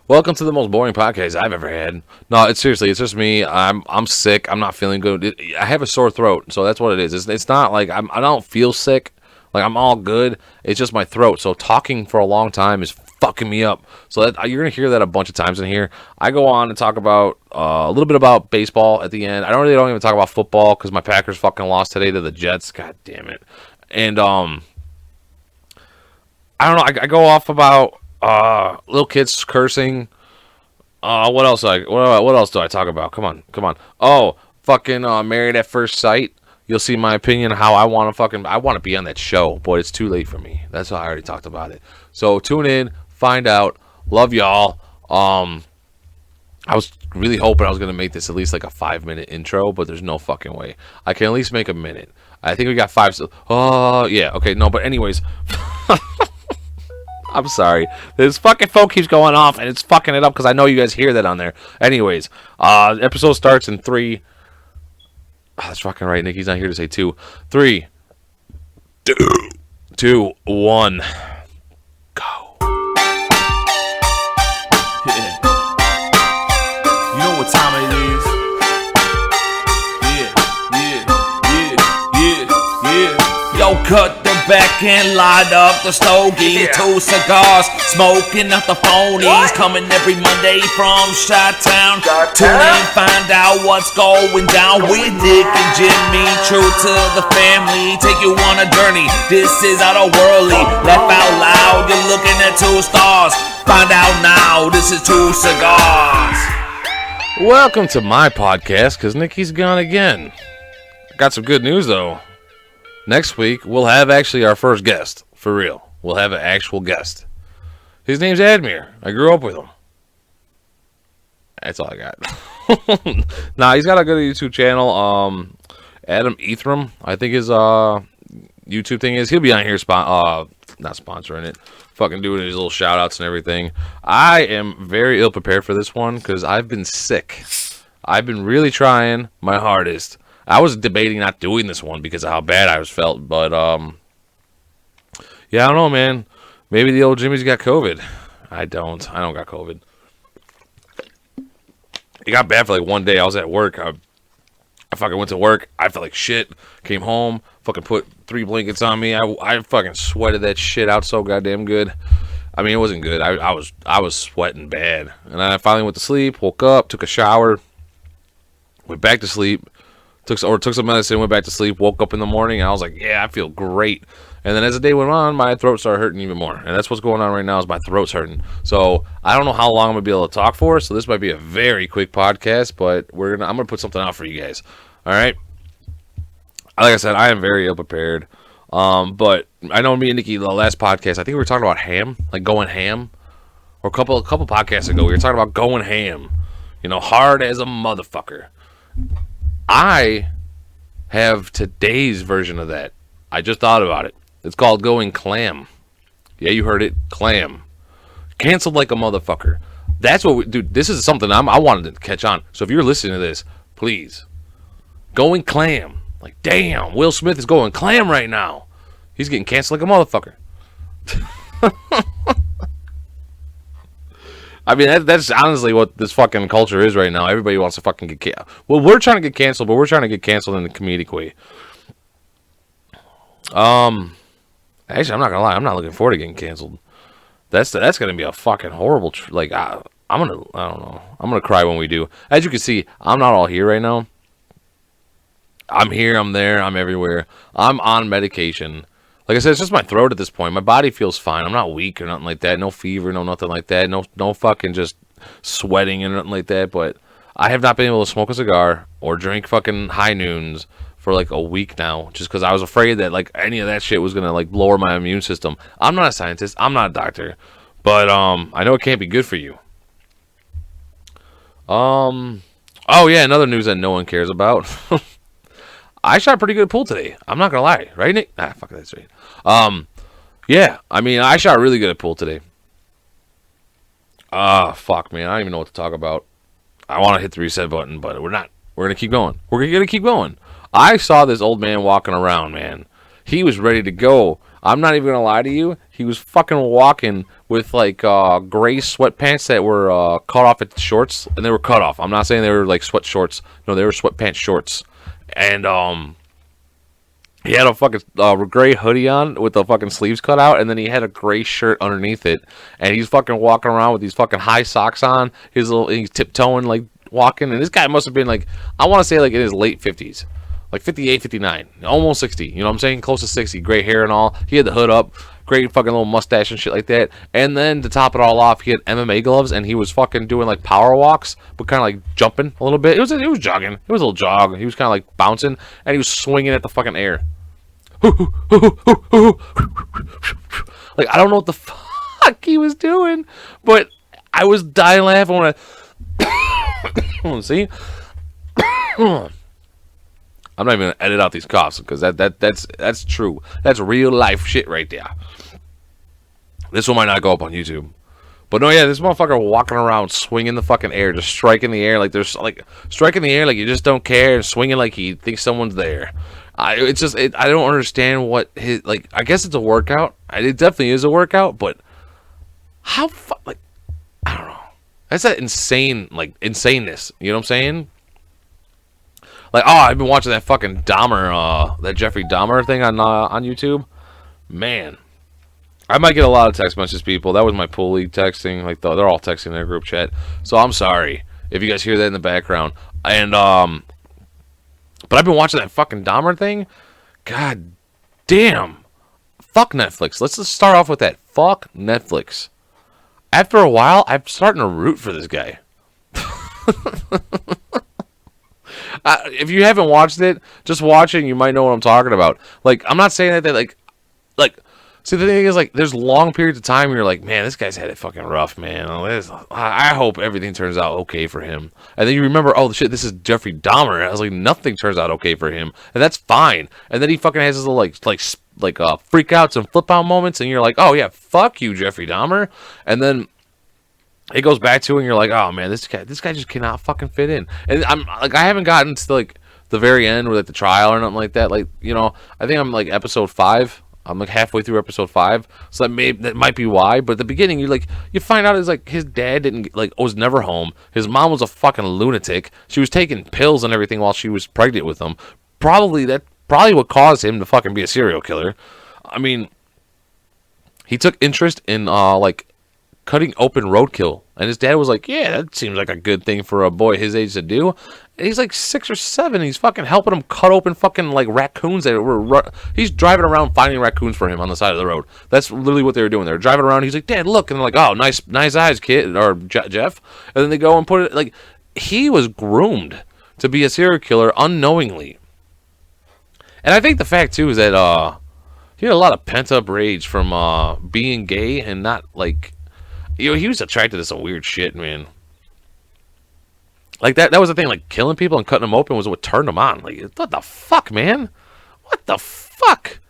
Welcome to the most boring podcast I've ever had. No, it's seriously, it's just me. I'm sick. I'm not feeling good. I have a sore throat, so that's what it is. It's not like I don't feel sick. Like I'm all good. It's just my throat. So talking for a long time is fucking me up. So you're gonna hear that a bunch of times in here. I go on and talk about a little bit about baseball at the end. I don't even talk about football because my Packers fucking lost today to the Jets. God damn it. And I don't know. I go off about little kids cursing. What else? What else do I talk about? Come on. Oh, fucking Married at First Sight. You'll see my opinion on how I want to be on that show, but it's too late for me. That's why I already talked about it. So tune in, find out. Love y'all. I was really hoping I was gonna make this at least like a 5-minute intro, but there's no fucking way. I can at least make a minute. I think we got 5. Oh yeah, okay, no, but anyways. I'm sorry. This fucking phone keeps going off, and it's fucking it up because I know you guys hear that on there. Anyways, episode starts in 3. Oh, that's fucking right. Nikki's not here to say 2. 3, 2, 1. Go. Yeah. You know what time it is? Yeah. Yo, cut the back and light up the stogie. 2 cigars, smoking out the phonies. Coming every Monday from Chi-Town. Tune in, find out what's going down with Nick and Jimmy. True to the family, take you on a journey. This is out-of-worldly, laugh out loud. You're looking at 2 stars. Find out now, this is 2 cigars. Welcome to my podcast, because Nikki's gone again. Got some good news, though. Next week, we'll have actually our first guest. For real. We'll have an actual guest. His name's Admir. I grew up with him. That's all I got. Nah, he's got a good YouTube channel. Adam Etheram, I think his YouTube thing is. He'll be on here, not sponsoring it. Fucking doing his little shout outs and everything. I am very ill prepared for this one because I've been sick. I've been really trying my hardest. I was debating not doing this one because of how bad I was felt, but yeah, I don't know, man. Maybe the old Jimmy's got COVID. I don't got COVID. It got bad for like one day. I was at work. I fucking went to work. I felt like shit. Came home. Fucking put 3 blankets on me. I fucking sweated that shit out so goddamn good. I mean, it wasn't good. I was sweating bad. And I finally went to sleep. Woke up. Took a shower. Went back to sleep. Took some medicine, went back to sleep, woke up in the morning, and I was like, yeah, I feel great. And then as the day went on, my throat started hurting even more. And that's what's going on right now is my throat's hurting. So I don't know how long I'm going to be able to talk for, so this might be a very quick podcast, but I'm going to put something out for you guys. All right? Like I said, I am very ill-prepared. But I know me and Nikki, the last podcast, I think we were talking about ham, like going ham. Or a couple podcasts ago, we were talking about going ham. You know, hard as a motherfucker. I have today's version of that. I just thought about it. It's called going clam. Yeah, you heard it. Clam. Canceled like a motherfucker. That's what dude, this is something I wanted to catch on. So if you're listening to this, please. Going clam. Like, damn, Will Smith is going clam right now. He's getting canceled like a motherfucker. I mean, that's honestly what this fucking culture is right now. Everybody wants to fucking get canceled. Well, we're trying to get canceled, but we're trying to get canceled in a comedic way. Actually, I'm not gonna lie. I'm not looking forward to getting canceled. That's gonna be a fucking horrible. I don't know. I'm gonna cry when we do. As you can see, I'm not all here right now. I'm here. I'm there. I'm everywhere. I'm on medication. Like I said, it's just my throat at this point. My body feels fine. I'm not weak or nothing like that. No fever, no nothing like that. No fucking just sweating and nothing like that. But I have not been able to smoke a cigar or drink fucking high noons for like a week now. Just because I was afraid that like any of that shit was going to like lower my immune system. I'm not a scientist. I'm not a doctor. But I know it can't be good for you. Oh yeah, another news that no one cares about. I shot a pretty good pool today. I'm not gonna lie, right, Nick? Fuck that's right. Yeah, I mean, I shot really good at pool today. Fuck, man, I don't even know what to talk about. I want to hit the reset button, but we're not. We're gonna keep going. We're gonna keep going. I saw this old man walking around, man. He was ready to go. I'm not even gonna lie to you. He was fucking walking with like gray sweatpants that were cut off at the shorts, and they were cut off. I'm not saying they were like sweat shorts. No, they were sweatpants shorts, and he had a fucking gray hoodie on with the fucking sleeves cut out, and then he had a gray shirt underneath it, and he's fucking walking around with these fucking high socks on. He's tiptoeing like walking, and this guy must have been like, I want to say like in his late 50s, like 58, 59, almost 60. You know what I'm saying? Close to 60. Gray hair and all. He had the hood up, great fucking little mustache and shit like that. And then to top it all off, he had MMA gloves, and he was fucking doing like power walks, but kind of like jumping a little bit. It was jogging. It was a little jog. He was kind of like bouncing, and he was swinging at the fucking air. Like, I don't know what the fuck he was doing, but I was dying laughing when I see. I'm not even gonna edit out these coughs because that's true. That's real life shit right there. This one might not go up on YouTube, but no, yeah, this motherfucker walking around swinging the fucking air, just striking the air like there's like striking the air like you just don't care, and swinging like he thinks someone's there. I don't understand what his, like, I guess it's a workout. It definitely is a workout, but how like, I don't know. That's that insane, like, insaneness. You know what I'm saying? Like, oh, I've been watching that fucking Dahmer, that Jeffrey Dahmer thing on YouTube. Man, I might get a lot of text messages, people. That was my pool league texting. Like, they're all texting in their group chat. So I'm sorry if you guys hear that in the background. And but I've been watching that fucking Dahmer thing. God damn. Fuck Netflix. Let's just start off with that. Fuck Netflix. After a while, I'm starting to root for this guy. If you haven't watched it, just watch it and you might know what I'm talking about. Like, I'm not saying that like, see, the thing is, like, there's long periods of time where you're like, man, this guy's had it fucking rough, man. I hope everything turns out okay for him. And then you remember, oh, shit, this is Jeffrey Dahmer. I was like, nothing turns out okay for him. And that's fine. And then he fucking has his little, like freak outs and flip out moments. And you're like, oh, yeah, fuck you, Jeffrey Dahmer. And then it goes back to it, and you're like, oh, man, this guy just cannot fucking fit in. And I'm like, I haven't gotten to, like, the very end with, like, the trial or nothing like that. Like, you know, I think I'm, like, episode 5. I'm like halfway through episode 5, so that might be why. But at the beginning, you find out is like his dad was never home. His mom was a fucking lunatic. She was taking pills and everything while she was pregnant with him. Probably what caused him to fucking be a serial killer. I mean, he took interest in like cutting open roadkill, and his dad was like, yeah, that seems like a good thing for a boy his age to do. And he's like 6 or 7. He's fucking helping him cut open fucking like raccoons that were. He's driving around finding raccoons for him on the side of the road. That's literally what they were doing. They were driving around. He's like, Dad, look, and they're like, oh, nice eyes, kid, or Jeff. And then they go and put it like he was groomed to be a serial killer unknowingly. And I think the fact too is that he had a lot of pent up rage from being gay and not like, you know, he was attracted to some weird shit, man. Like, that was the thing, like, killing people and cutting them open was what turned him on. Like, what the fuck, man? What the fuck?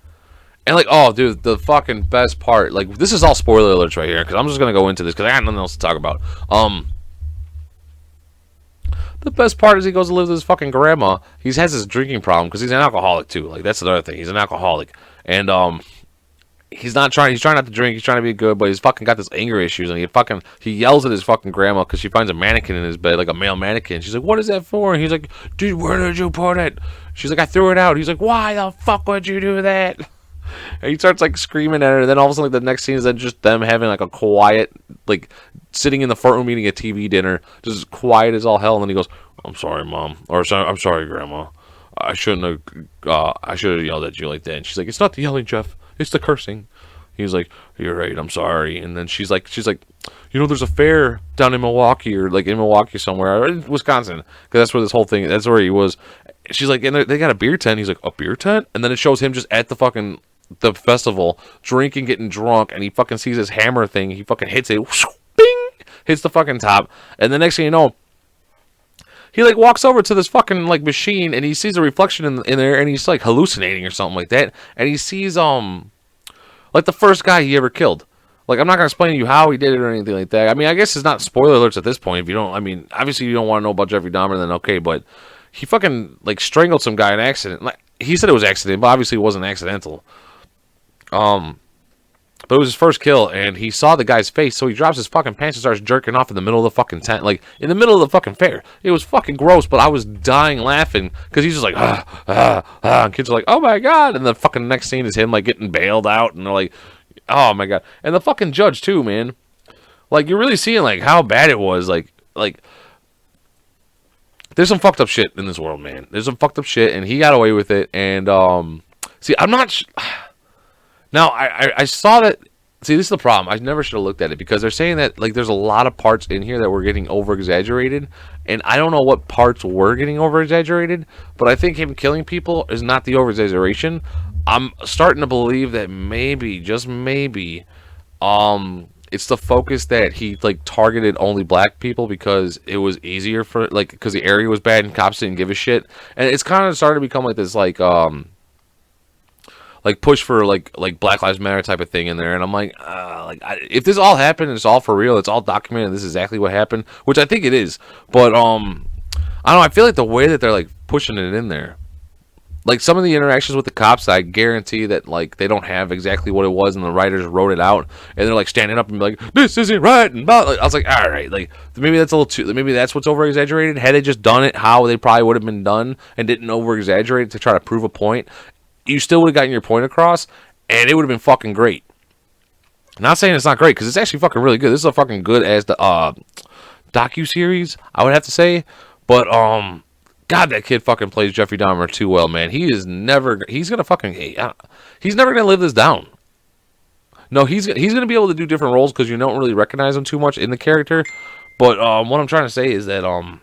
And, like, oh, dude, the fucking best part, like, this is all spoiler alerts right here, because I'm just going to go into this, because I got nothing else to talk about. The best part is he goes to live with his fucking grandma. He has this drinking problem, because he's an alcoholic, too. Like, that's another thing. He's an alcoholic. And, he's trying not to drink, he's trying to be good, but he's fucking got this anger issues, and he yells at his fucking grandma because she finds a mannequin in his bed, like a male mannequin. She's like, what is that for? And he's like, dude, where did you put it? She's like, I threw it out. He's like, why the fuck would you do that? And he starts like screaming at her, and then all of a sudden, like, the next scene is then just them having like a quiet, like, sitting in the front room eating a TV dinner, just as quiet as all hell, and then he goes, I'm sorry, Mom, or I'm sorry, Grandma, I shouldn't have yelled at you like that. And she's like, it's not the yelling, Jeff, it's the cursing. He's like, you're right, I'm sorry. And then she's like, you know, there's a fair down in Milwaukee, or like in Milwaukee somewhere, or in Wisconsin, because that's where this whole thing, that's where he was. She's like, and they got a beer tent. He's like, a beer tent? And then it shows him just at the festival, drinking, getting drunk, and he fucking sees this hammer thing. He fucking hits it, whoosh, bing, hits the fucking top. And the next thing you know, he like walks over to this fucking like machine, and he sees a reflection in there, and he's like hallucinating or something like that. And he sees like the first guy he ever killed. Like, I'm not gonna explain to you how he did it or anything like that. I mean, I guess it's not spoiler alerts at this point. If you don't, I mean, obviously you don't want to know about Jeffrey Dahmer, then okay. But he fucking like strangled some guy in an accident. Like, he said it was accident, but obviously it wasn't accidental. But it was his first kill, and he saw the guy's face, so he drops his fucking pants and starts jerking off in the middle of the fucking tent, like in the middle of the fucking fair. It was fucking gross, but I was dying laughing because he's just like, and kids are like, oh my god, and the fucking next scene is him like getting bailed out, and they're like, oh my god, and the fucking judge too, man. Like you're really seeing like how bad it was, like. There's some fucked up shit in this world, man. There's some fucked up shit, and he got away with it. And see, I'm not. Now I saw that. See, this is the problem. I never should have looked at it because they're saying that like there's a lot of parts in here that were getting over exaggerated, and I don't know what parts were getting over exaggerated. But I think him killing people is not the over exaggeration. I'm starting to believe that maybe, just maybe, it's the focus that he like targeted only black people because it was easier for like because the area was bad and cops didn't give a shit, and it's kind of started to become like this like push for like Black Lives Matter type of thing in there, and I'm like if this all happened and it's all for real, it's all documented, this is exactly what happened, which I think it is, but I don't know, I feel like the way that they're like pushing it in there. Like, some of the interactions with the cops, I guarantee that, like, they don't have exactly what it was, and the writers wrote it out, and they're, like, standing up and be like, this isn't right, and blah. Like, I was like, all right, like, maybe that's a little too, maybe that's what's over-exaggerated. Had they just done it how they probably would have been done, and didn't over-exaggerate it to try to prove a point, you still would have gotten your point across, and it would have been fucking great. Not saying it's not great, because it's actually fucking really good. This is a fucking good as the docu-series, I would have to say, but, God, that kid fucking plays Jeffrey Dahmer too well, man. He's never gonna live this down. No, he's gonna be able to do different roles because you don't really recognize him too much in the character. But what I'm trying to say is that I'm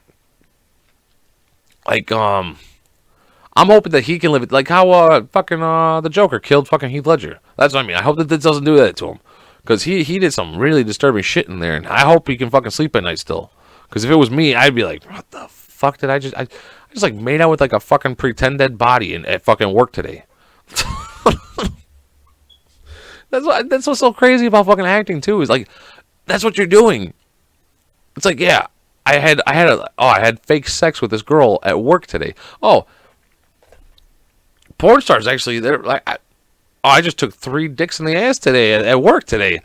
hoping that he can live it like how the Joker killed fucking Heath Ledger. That's what I mean. I hope that this doesn't do that to him because he did some really disturbing shit in there, and I hope he can fucking sleep at night still. Because if it was me, I'd be like, what the fuck did I just like made out with like a fucking pretend dead body at fucking work today. That's what's so crazy about fucking acting too, is like that's what you're doing. It's like, yeah, I had fake sex with this girl at work today. Oh, porn stars actually, they're like, I just took 3 dicks in the ass today at work today,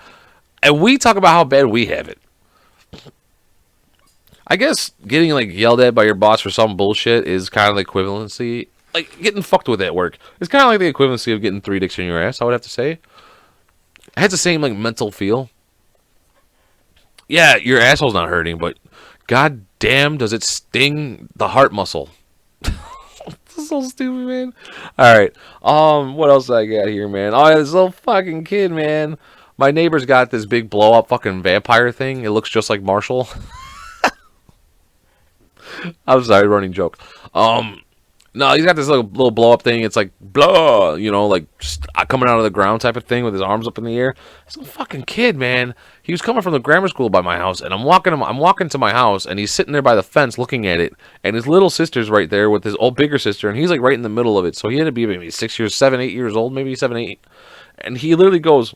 and we talk about how bad we have it. I guess getting like yelled at by your boss for some bullshit is kind of the equivalency. Like getting fucked with at work is kind of like the equivalency of getting 3 dicks in your ass, I would have to say. It has the same like mental feel. Yeah, your asshole's not hurting, but god damn does it sting the heart muscle. This is so stupid, man. Alright. What else I got here, man? Oh, this little fucking kid, man. My neighbor's got this big blow up fucking vampire thing. It looks just like Marshall. I'm sorry, running joke. No, he's got this little blow up thing. It's like blah, like coming out of the ground type of thing with his arms up in the air. Some fucking kid, man. He was coming from the grammar school by my house, and I'm walking to my house, and he's sitting there by the fence looking at it, and his little sister's right there with his old bigger sister, and he's like right in the middle of it. So he had to be maybe 7, 8 years old, maybe 7, 8, and he literally goes,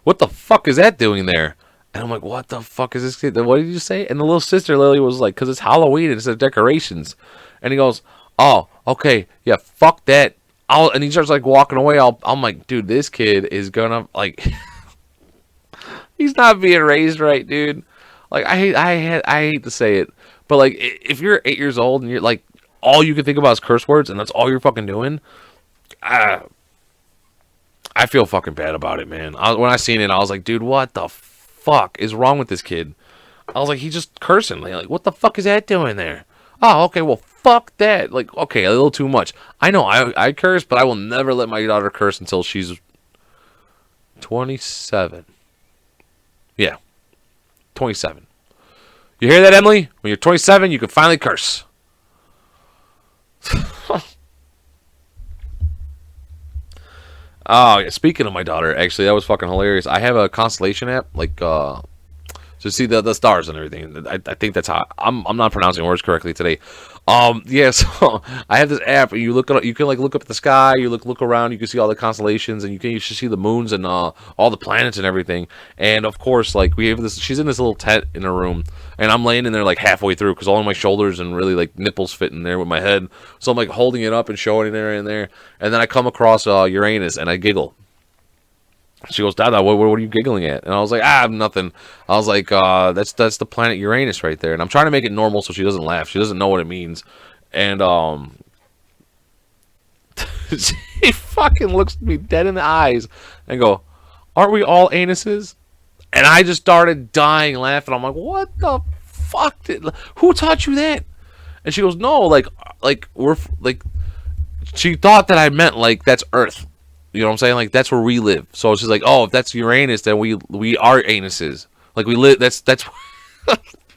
"What the fuck is that doing there?" And I'm like, what the fuck is this kid? What did you say? And the little sister literally was like, because it's Halloween and it's the decorations. And he goes, oh, okay, yeah, fuck that. And he starts like walking away. I'm like, dude, this kid is gonna like, he's not being raised right, dude. Like I hate to say it, but like if you're 8 years old and you're like, all you can think about is curse words and that's all you're fucking doing, I feel fucking bad about it, man. When I seen it, I was like, dude, what the fuck is wrong with this kid? I was like, he's just cursing. Like, what the fuck is that doing there? Oh, okay, well, fuck that. Like, okay, a little too much. I know I curse, but I will never let my daughter curse until she's 27. Yeah, 27. You hear that, Emily? When you're 27, you can finally curse. Oh, yeah, speaking of my daughter, actually, that was fucking hilarious. I have a constellation app, like, to see the stars and everything. I think that's how I'm not pronouncing words correctly today. Yeah, so I have this app. You can like look up at the sky. You look around. You can see all the constellations, and you should see the moons and all the planets and everything. And of course, like we have this. She's in this little tent in her room, and I'm laying in there like halfway through because all of my shoulders and really like nipples fit in there with my head. So I'm like holding it up and showing it there and there. And then I come across Uranus, and I giggle. She goes, Dada, what are you giggling at? And I was like, nothing. I was like, that's the planet Uranus right there. And I'm trying to make it normal so she doesn't laugh. She doesn't know what it means. And she fucking looks me dead in the eyes and go, aren't we all anuses? And I just started dying laughing. I'm like, what the fuck? Who taught you that? And she goes, no, like we're like. She thought that I meant like that's Earth. You know what I'm saying? Like that's where we live. So she's like, oh, if that's Uranus, then we are anuses. Like we live. That's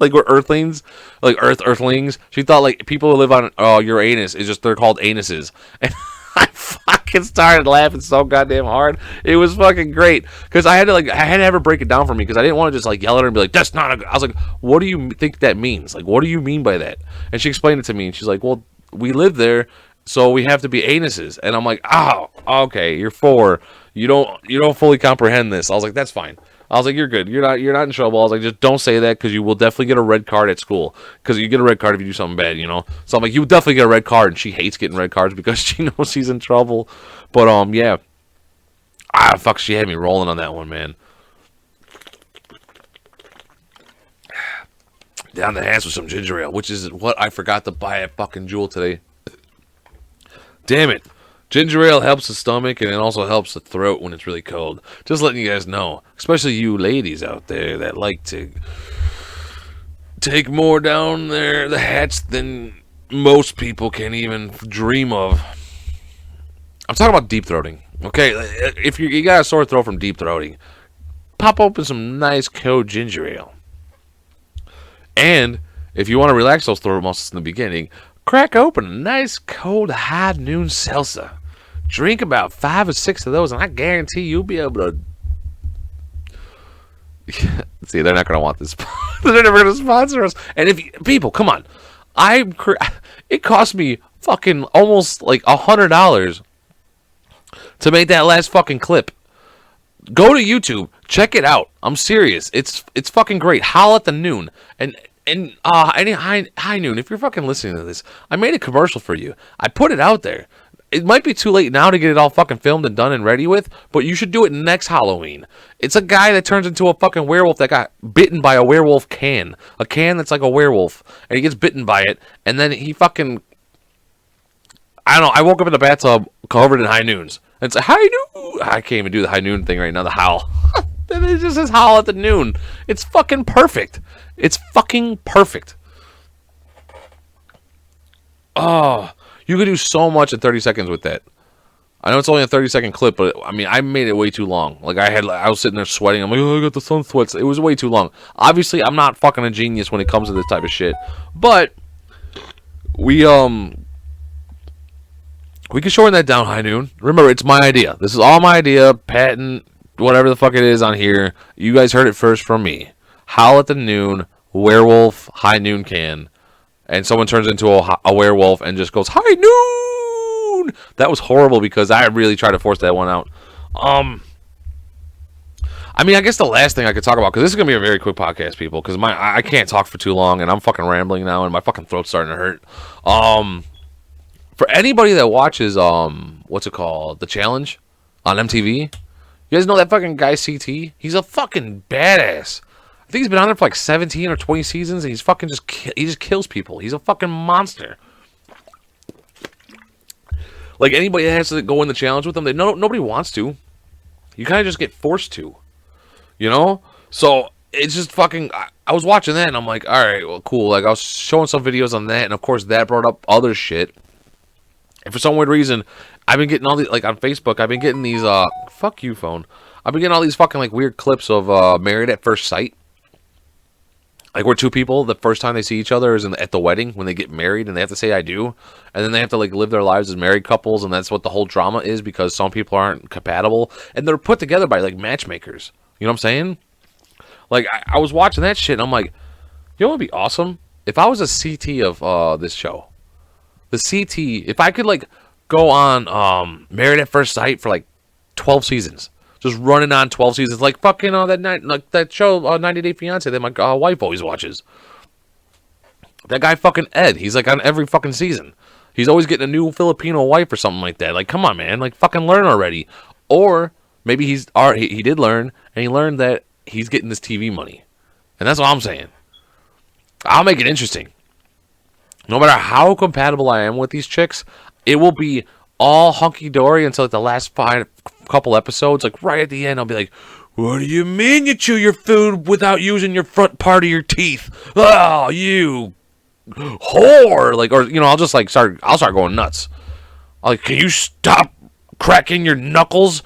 like we're Earthlings, like Earthlings. She thought like people who live on Uranus is just they're called anuses. And I fucking started laughing so goddamn hard. It was fucking great because I had to have her break it down for me because I didn't want to just like yell at her and be like, that's not a. I was like, what do you think that means? Like, what do you mean by that? And she explained it to me and she's like, well, we live there. So we have to be anuses, and I'm like, oh, okay, you're 4. You don't fully comprehend this. I was like, that's fine. I was like, you're good. You're not in trouble. I was like, just don't say that because you will definitely get a red card at school because you get a red card if you do something bad, you know. So I'm like, you will definitely get a red card, and she hates getting red cards because she knows she's in trouble. But yeah, fuck, she had me rolling on that one, man. Down the ass with some ginger ale, which is what I forgot to buy at fucking Jewel today. Damn it. Ginger ale helps the stomach and it also helps the throat when it's really cold. Just letting you guys know. Especially you ladies out there that like to take more down the hatch than most people can even dream of. I'm talking about deep throating. Okay, if you got a sore throat from deep throating, pop open some nice cold ginger ale. And if you want to relax those throat muscles in the beginning, crack open a nice cold high noon seltzer. Drink about 5 or 6 of those, and I guarantee you'll be able to. See, they're not going to want this. They're never going to sponsor us. And if people, come on, it cost me fucking almost like $100 to make that last fucking clip. Go to YouTube, check it out. I'm serious. It's fucking great. Howl at the Noon and any high noon. If you're fucking listening to this, I made a commercial for you. I put it out there. It might be too late now to get it all fucking filmed and done and ready with, but you should do it next Halloween. It's a guy that turns into a fucking werewolf that got bitten by a werewolf can. A can that's like a werewolf. And he gets bitten by it, and then he fucking... I don't know, I woke up in the bathtub covered in high noons. And it's a high noon! I can't even do the high noon thing right now, the howl. And it just says howl at the noon. It's fucking perfect. It's fucking perfect. Oh... You could do so much in 30 seconds with that. I know it's only a 30-second clip, but I mean, I made it way too long. Like I was sitting there sweating. I'm like, oh, I got the sun sweats. It was way too long. Obviously, I'm not fucking a genius when it comes to this type of shit. But we can shorten that down, High Noon. Remember, it's my idea. This is all my idea. Patent, whatever the fuck it is on here. You guys heard it first from me. Howl at the Noon, werewolf, High Noon can. And someone turns into a werewolf and just goes, High Noon! That was horrible because I really tried to force that one out. I mean, I guess the last thing I could talk about, because this is going to be a very quick podcast, people, because I can't talk for too long, and I'm fucking rambling now, and my fucking throat's starting to hurt. For anybody that watches, what's it called? The Challenge on MTV. You guys know that fucking guy, CT? He's a fucking badass. I think he's been on there for like 17 or 20 seasons, and he's fucking he just kills people. He's a fucking monster. Like, anybody that has to go in the challenge with him, nobody wants to. You kind of just get forced to. You know? So, it's just fucking... I was watching that, and I'm like, alright, well, cool. Like, I was showing some videos on that, and of course, that brought up other shit. And for some weird reason, I've been getting all these... Like, on Facebook, I've been getting these... Fuck you, phone. I've been getting all these fucking, like, weird clips of Married at First Sight. Like, where two people, the first time they see each other is at the wedding, when they get married, and they have to say, I do. And then they have to, like, live their lives as married couples, and that's what the whole drama is, because some people aren't compatible. And they're put together by, like, matchmakers. You know what I'm saying? Like, I was watching that shit, and I'm like, you know what would be awesome? If I was a CT of this show. The CT, if I could, like, go on Married at First Sight for, like, 12 seasons. Just running on 12 seasons, like fucking that show 90 Day Fiance that my wife always watches. That guy fucking Ed, he's like on every fucking season. He's always getting a new Filipino wife or something like that. Like, come on, man, like fucking learn already. Or Maybe he did learn, and he learned that he's getting this TV money. And that's all I'm saying. I'll make it interesting. No matter how compatible I am with these chicks, it will be all hunky-dory until like the last couple episodes. Like right at the end, I'll be like, what do you mean you chew your food without using your front part of your teeth? Oh, you whore. Like, or, you know, I'll start going nuts. Like, can you stop cracking your knuckles?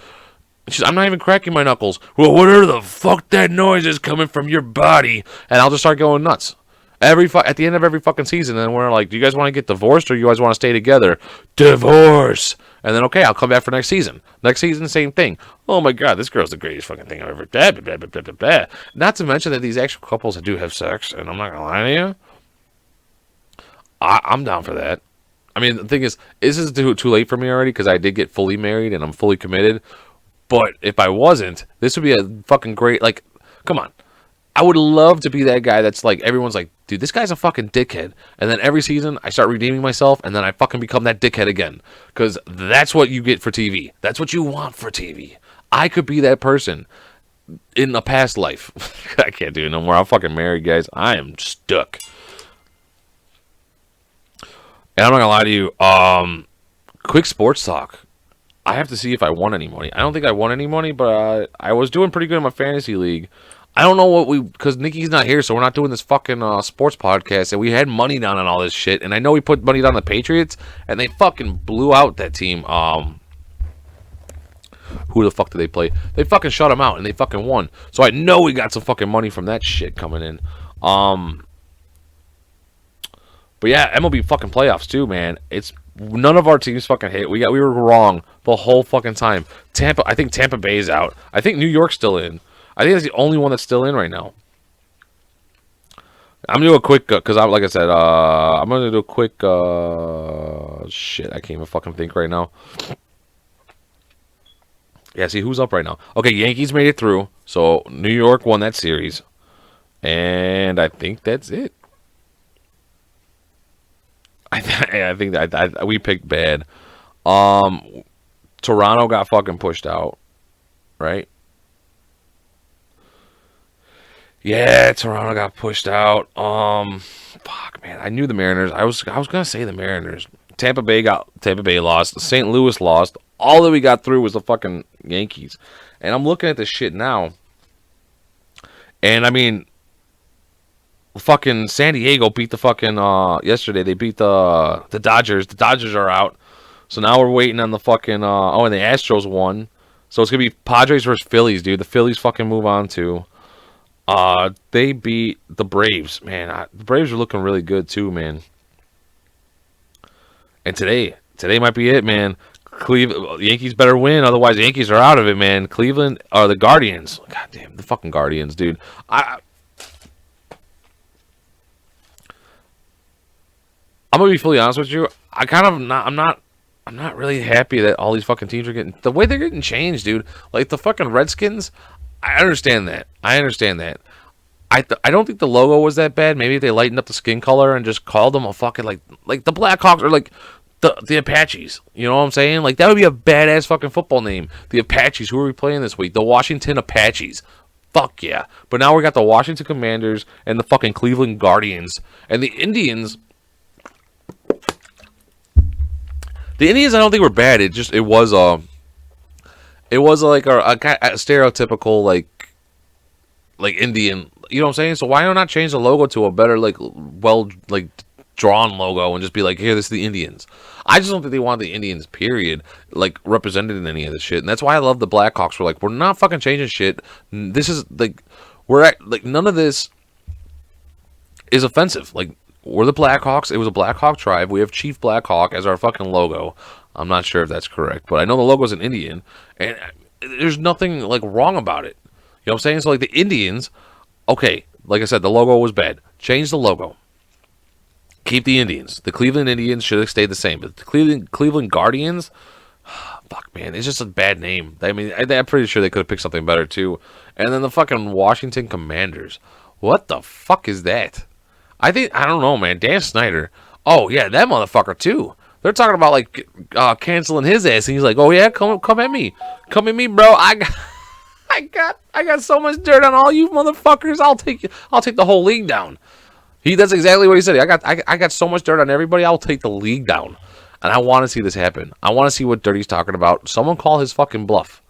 I'm not even cracking my knuckles. Well, whatever the fuck that noise is coming from your body. And I'll just start going nuts. At the end of every fucking season, and we're like, do you guys want to get divorced or you guys want to stay together? Divorce! And then, okay, I'll come back for next season. Next season, same thing. Oh my god, this girl's the greatest fucking thing I've ever... Blah, blah, blah, blah, blah, blah. Not to mention that these actual couples that do have sex, and I'm not going to lie to you, I'm down for that. I mean, the thing is, this is too late for me already, because I did get fully married, and I'm fully committed. But if I wasn't, this would be a fucking great... Like, come on. I would love to be that guy that's like, everyone's like, dude, this guy's a fucking dickhead. And then every season, I start redeeming myself, and then I fucking become that dickhead again. Because that's what you get for TV. That's what you want for TV. I could be that person in a past life. I can't do it no more. I'm fucking married, guys. I am stuck. And I'm not gonna lie to you. Quick sports talk. I have to see if I won any money. I don't think I won any money, but I was doing pretty good in my fantasy league. I don't know because Nikki's not here, so we're not doing this fucking sports podcast, and we had money down on all this shit, and I know we put money down on the Patriots, and they fucking blew out that team. Who the fuck did they play? They fucking shut them out, and they fucking won. So I know we got some fucking money from that shit coming in. But yeah, MLB fucking playoffs too, man. It's none of our teams fucking hit. We were wrong the whole fucking time. I think Tampa Bay's out. I think New York's still in. I think that's the only one that's still in right now. I'm gonna do a quick because like I said, I'm gonna do a quick shit. I can't even fucking think right now. Yeah, see who's up right now. Okay, Yankees made it through, so New York won that series, and I think that's it. I think that we picked bad. Toronto got fucking pushed out, right? Yeah, Toronto got pushed out. Fuck, man. I knew the Mariners. I was gonna say the Mariners. Tampa Bay lost. St. Louis lost. All that we got through was the fucking Yankees. And I'm looking at this shit now. And I mean, fucking San Diego beat the fucking yesterday. They beat the Dodgers. The Dodgers are out. So now we're waiting on the fucking and the Astros won. So it's gonna be Padres versus Phillies, dude. The Phillies fucking move on to. They beat the Braves, man. The Braves are looking really good too, man. And today might be it, man. Yankees better win, otherwise the Yankees are out of it, man. Cleveland are the Guardians. God damn, the fucking Guardians, dude. I'm gonna be fully honest with you. I'm not really happy that all these fucking teams are getting the way they're getting changed, dude. Like the fucking Redskins. I understand that. I don't think the logo was that bad. Maybe if they lightened up the skin color and just called them a fucking like the Blackhawks or like the Apaches. You know what I'm saying? Like that would be a badass fucking football name. The Apaches. Who are we playing this week? The Washington Apaches. Fuck yeah. But now we got the Washington Commanders and the fucking Cleveland Guardians and the Indians. The Indians I don't think were bad. It was like a stereotypical like Indian, you know what I'm saying? So why not change the logo to a better drawn logo and just be like, here, this is the Indians. I just don't think they want the Indians, period, like represented in any of this shit. And that's why I love the Blackhawks. We're like, we're not fucking changing shit. This is like none of this is offensive. Like we're the Blackhawks. It was a Blackhawk tribe. We have Chief Blackhawk as our fucking logo. I'm not sure if that's correct, but I know the logo's an Indian, and there's nothing like wrong about it. You know what I'm saying? So like the Indians, okay, like I said, the logo was bad. Change the logo. Keep the Indians. The Cleveland Indians should have stayed the same, but the Cleveland Guardians, fuck man, it's just a bad name. I mean, I'm pretty sure they could have picked something better too. And then the fucking Washington Commanders. What the fuck is that? I don't know, man. Dan Snyder. Oh yeah, that motherfucker too. They're talking about like canceling his ass, and he's like, "Oh yeah, come at me, bro. I got so much dirt on all you motherfuckers. I'll take the whole league down." That's exactly what he said. I got so much dirt on everybody. I'll take the league down, and I want to see this happen. I want to see what Dirty's talking about. Someone call his fucking bluff.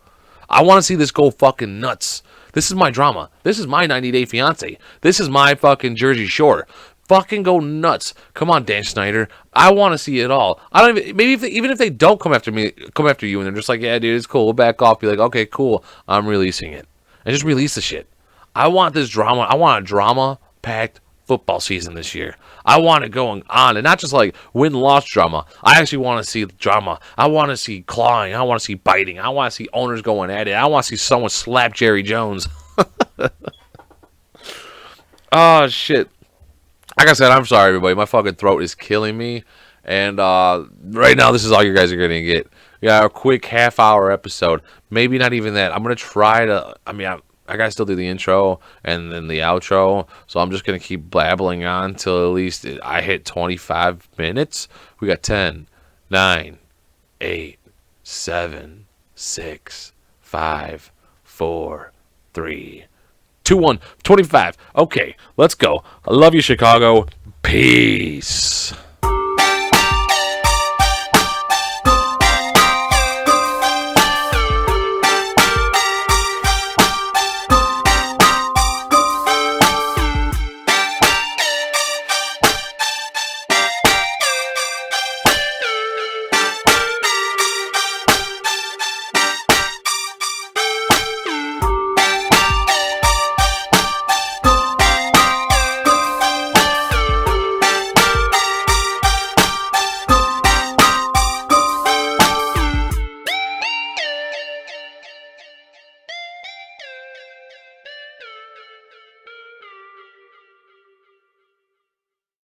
I want to see this go fucking nuts. This is my drama. This is my 90 Day Fiance. This is my fucking Jersey Shore. Fucking go nuts. Come on, Dan Snyder. I want to see it all. I don't even, maybe even if they don't come after you, and they're just like, yeah, dude, it's cool. We'll back off. Be like, okay, cool. I'm releasing it. And just release the shit. I want this drama. I want a drama-packed football season this year. I want it going on, and not just like win-loss drama. I actually want to see drama. I want to see clawing. I want to see biting. I want to see owners going at it. I want to see someone slap Jerry Jones. Oh, shit. Like I said, I'm sorry, everybody. My fucking throat is killing me. And right now, this is all you guys are going to get. We got a quick half-hour episode. Maybe not even that. I'm going to try to... I got to still do the intro and then the outro. So I'm just going to keep blabbling on till at least I hit 25 minutes. We got 10, 9, 8, 7, 6, 5, 4, 3... 2-1, 25. Okay, let's go. I love you, Chicago. Peace.